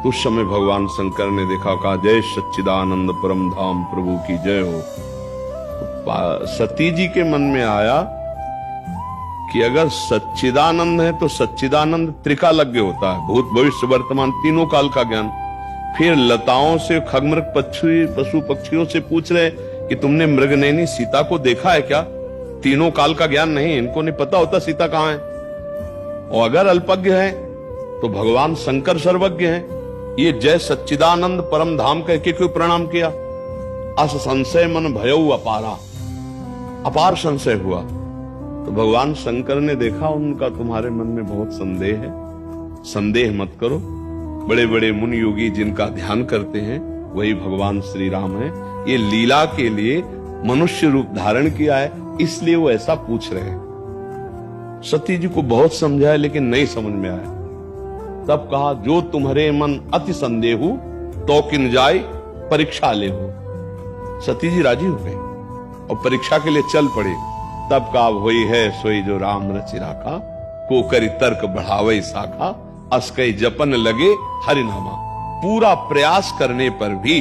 तो उस समय भगवान शंकर ने देखा, कहा जय सच्चिदानंद परम धाम प्रभु की जय हो। तो सती जी के मन में आया कि अगर सच्चिदानंद है तो सच्चिदानंद त्रिकालज्ञ होता है, भूत भविष्य वर्तमान तीनों काल का ज्ञान। फिर लताओं से, खगमृग पशु पक्षियों से पूछ रहे कि तुमने मृगनयनी सीता को देखा है क्या? तीनों काल का ज्ञान नहीं, इनको नहीं पता होता सीता कहां है। और अगर अल्पज्ञ है तो भगवान शंकर सर्वज्ञ हैं। ये जय सच्चिदानंद परम धाम कह के क्यों प्रणाम किया? अस संशय मन भयऊ अपारा, अपार संशय हुआ। तो भगवान शंकर ने देखा उनका तुम्हारे मन में बहुत संदेह है, संदेह मत करो। बड़े बड़े मुनि योगी जिनका ध्यान करते हैं वही भगवान श्री राम है। ये लीला के लिए मनुष्य रूप धारण किया है, इसलिए वो ऐसा पूछ रहे हैं। सती जी को बहुत समझाया लेकिन नहीं समझ में आया। तब कहा जो तुम्हारे मन अति संदेहु तो किन जाए परीक्षा ले हो। सती जी राजी हो गई और परीक्षा के लिए चल पड़े। तब कहा वही है सोई जो राम रचि राखा, को करी तर्क बढ़ावे शाखा, अस्कई जपन लगे हरिनामा। पूरा प्रयास करने पर भी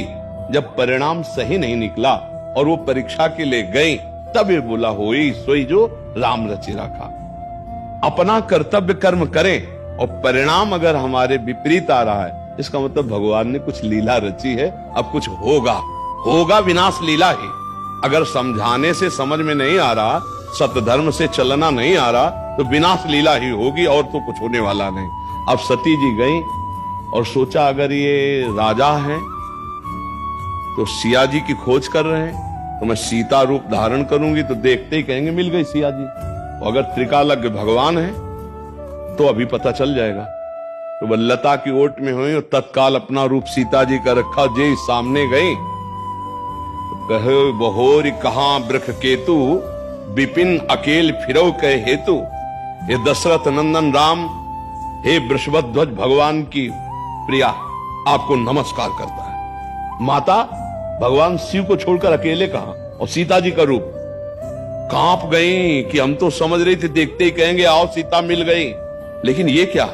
जब परिणाम सही नहीं निकला और वो परीक्षा के लिए गई, तब ये बोला होई सोई जो राम रचि राखा। अपना कर्तव्य कर्म करें और परिणाम अगर हमारे विपरीत आ रहा है, इसका मतलब भगवान ने कुछ लीला रची है, अब कुछ होगा, होगा विनाश लीला ही। अगर समझाने से समझ में नहीं आ रहा, सतधर्म से चलना नहीं आ रहा, तो विनाश लीला ही होगी और तो कुछ होने वाला नहीं। अब सती जी गई और सोचा अगर ये राजा हैं तो सिया जी की खोज कर रहे हैं, तो मैं सीता रूप धारण करूंगी तो देखते ही कहेंगे मिल गई सिया जी। और अगर त्रिकालज्ञ भगवान है तो अभी पता चल जाएगा। तो वह लता की ओट में हुई और तत्काल अपना रूप सीता जी का रखा, जे सामने गई तो कहे बहोरी कहां वृख केतु, विपिन अकेल फिरौ कहे हेतु। हे दशरथ नंदन राम, हे वृषभध्वज भगवान की प्रिया, आपको नमस्कार करता है। माता भगवान शिव को छोड़कर अकेले कहां, और सीता जी का रूप। कांप गई कि हम तो समझ रही थी देखते ही कहेंगे आओ सीता मिल गई, लेकिन ये क्या?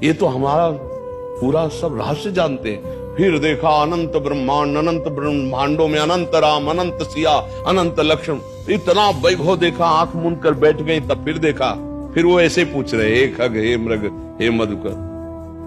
ये तो हमारा पूरा सब रहस्य जानते हैं। फिर देखा अनंत ब्रह्मांड, अनंत ब्रह्मांडों में अनंत राम, अनंत सिया, अनंत लक्ष्मण, इतना वैभव देखा, आंख मूंद कर बैठ गई। तब फिर देखा, फिर वो ऐसे पूछ रहे हे खग, हे मृग, हे मधुकर।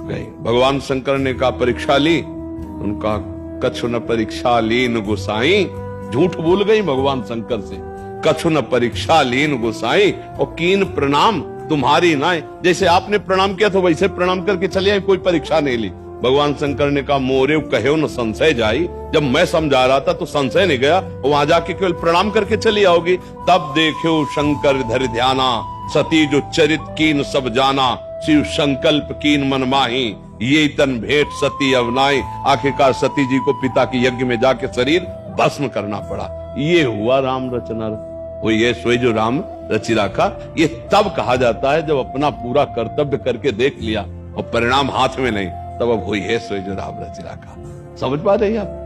गए भगवान शंकर ने कहा परीक्षा ली, उनका कछु न परीक्षा लीन गोसाई। झूठ बोल गई भगवान शंकर से, कछु न परीक्षा लीन गोसाई, और कीन प्रणाम तुम्हारी नाय। जैसे आपने प्रणाम किया तो वैसे प्रणाम करके चले आए, कोई परीक्षा नहीं ली। भगवान शंकर ने कहा मोरे कहो न संशय जाई। जब मैं समझा रहा था तो संशय नहीं गया, वहां जाके केवल प्रणाम करके चली आओगी। तब देखो शंकर धर ध्याना, सती जो चरित कीन सब जाना, शिव संकल्प कीन मन माही, ये तन भेंट सती अवनाई। आखिरकार सती जी को पिता के यज्ञ में जाके शरीर भस्म करना पड़ा। ये हुआ राम रचना, वो ये सोई जो राम रचि राखा। ये तब कहा जाता है जब अपना पूरा कर्तव्य करके देख लिया और परिणाम हाथ में नहीं, तब अब वही है सोई जो राम रचि राखा। समझ पा रही हैं आप?